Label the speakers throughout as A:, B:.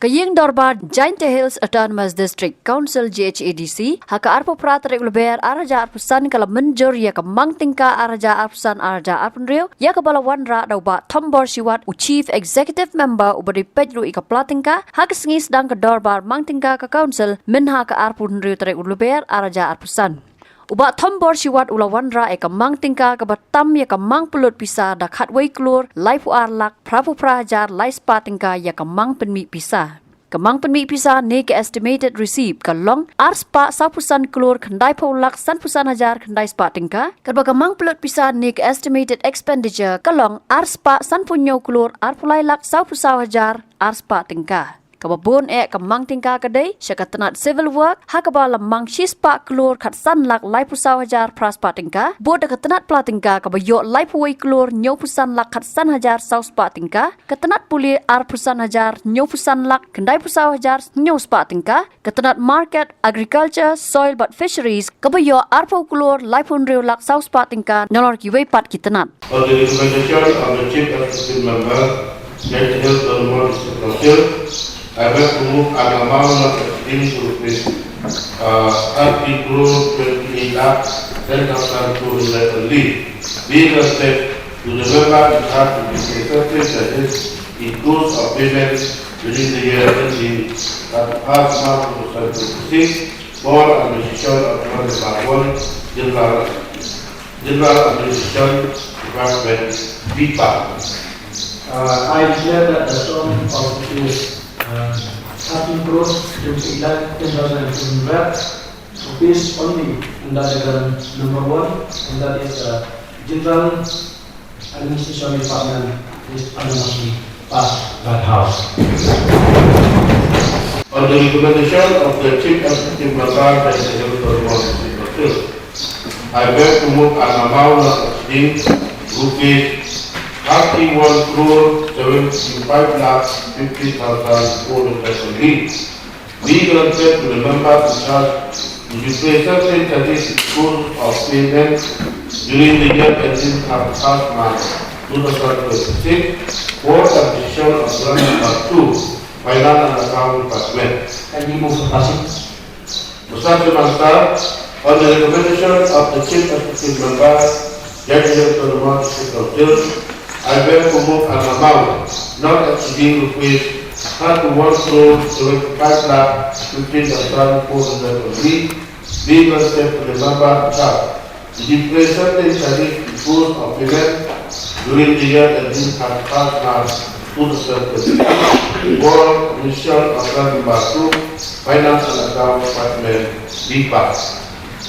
A: Kaying Dorbar Giant Hills Autonomous District Council JHADC haka arpo prat regular araja arpusan kala Mynjur ya ka Mang Tyngka araja arpusan araja arpunrio ya ka balawan ra dauba Tombor Siwat u Chief Executive Member ubari pejru ika platinka haka sengis dang ka Dorbar Mang Tyngka ka Council minha ka arpunrio regular araja arpusan. Uba Tombor Siwat ulawanra eka Mang Tyngka ka batam ya ka Mang Pulut Pisa da khatway Klur laifu arlak prapu prahajar lai spa Tyngka ya ka Mang Penmi Pisa. Ka Mang Penmi Pisa ne ka estimated receipt ka long arspa sapusan Klur khandai paulak sanpusan hajar khandai spa Tyngka ka ba ka Mang Pulut Pisa ne ka estimated expenditure ka long arspa sanpunyo Klur arpulai lak sapusau hajar arspa Tyngka. Kababon ka Mang Tyngka kadai syakatanat civil work hakabala Mang Shispa Klur kat san lak lai pusau hajar praspa Tyngka boda katanat pla Tyngka kabayo lai puwai Klur nyo pusan lak kat san hajar sauspa Tyngka katanat puli ar pusan hajar nyo pusan lak kendai pusau hajar nyo spa Tyngka katanat market agriculture soil but fisheries kabayo arpo Klur lai pun riu lak sauspa Tyngka nolor kiwai pat kitanat.
B: On the recommendation of the Chief Executive Member, I will move an amount of rupees 30 crore 28 lakh 10,200 being respect to the member in charge of the executive service includes of payments within the year ending at the past month of 2026 for administration of the General Administration Department BPA.
C: I declare that the sum of rupees 13 crore 28 lakh 10,200 rupees only under the number 1, and that is General Administration Department is unanimously passed by the House.
B: On the recommendation of the Chief Executive Member and the Secretary, I beg to move an amount of rupees 31 crore 75 lakh 50,400 being granted to the members in charge to replace certain course of payment during the year ending at past March 2026 for the decision of Grant Number 2 Finance and Account Department.
C: Can you move the passing?
B: On the recommendation of the Chief Executive Member, JHADC, I beg to move an amount not exceeding rupees 31 crore 75 lakh 15,400 being granted to the member in charge to defray certain charges imposed of payment during the year ending at past March 2026 for mission of Grant Number 2 Finance and Account Department BPA.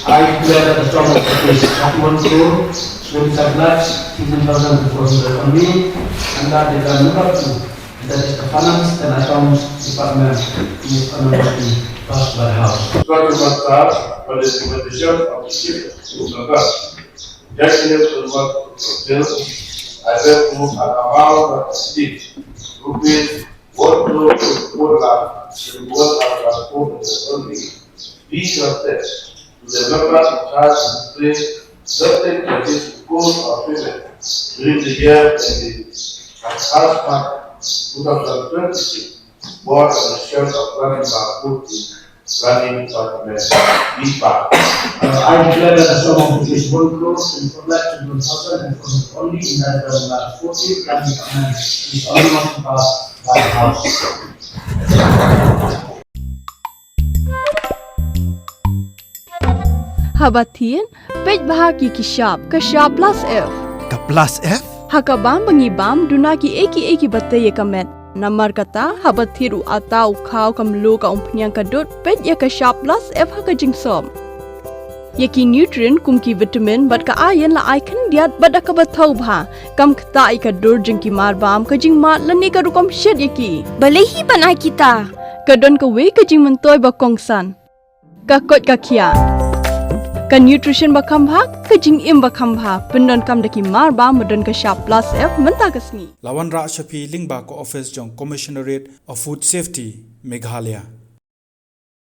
C: I declare that the sum of rupees 31 crore 25 lakhs 15,400 only, and that is number 2, that is the Finance and Accounts Department, is unanimously passed by the House.
B: For the recommendation of the Chief Executive Member, I beg to move an amount of rupees 1 crore 4 lakh 1,400 only be granted to the members in charge to place certain charges course of payment during the year ending at past month 2026 for the share of running running department BPA.
C: I declare that the sum of rupees 1 crore 24 lakh 2,000 only in that number 40 running department is unanimously passed by the House.
D: Habatin, pej bahagi kishap, kashap plus F.
E: Ka plus F?
D: Hakabam bangibam, Duna ki eki batay kamet. Namar kata, habathiru atau kau kamlu ka umpnyang kadut, pej ya kashap plus F haka jingsom. Yaki nutrient kumki vitamin, bat ka ayan la ikan diat bat akabatau bha. Kam kata ikadur jengki marbam, kajing mat lani karukom shed yaki.
F: Balehi banai kita.
D: Kadon ka we kajing mentoy bakongsan. Kakot kakia. Ka nutrition bakam bha kajing im bakam bha pendon kam daki marba medon ka sharp plus F menta kasni
E: Lawan Ra Shafi Lingba ko office jong Commissionerate of Food Safety Meghalaya.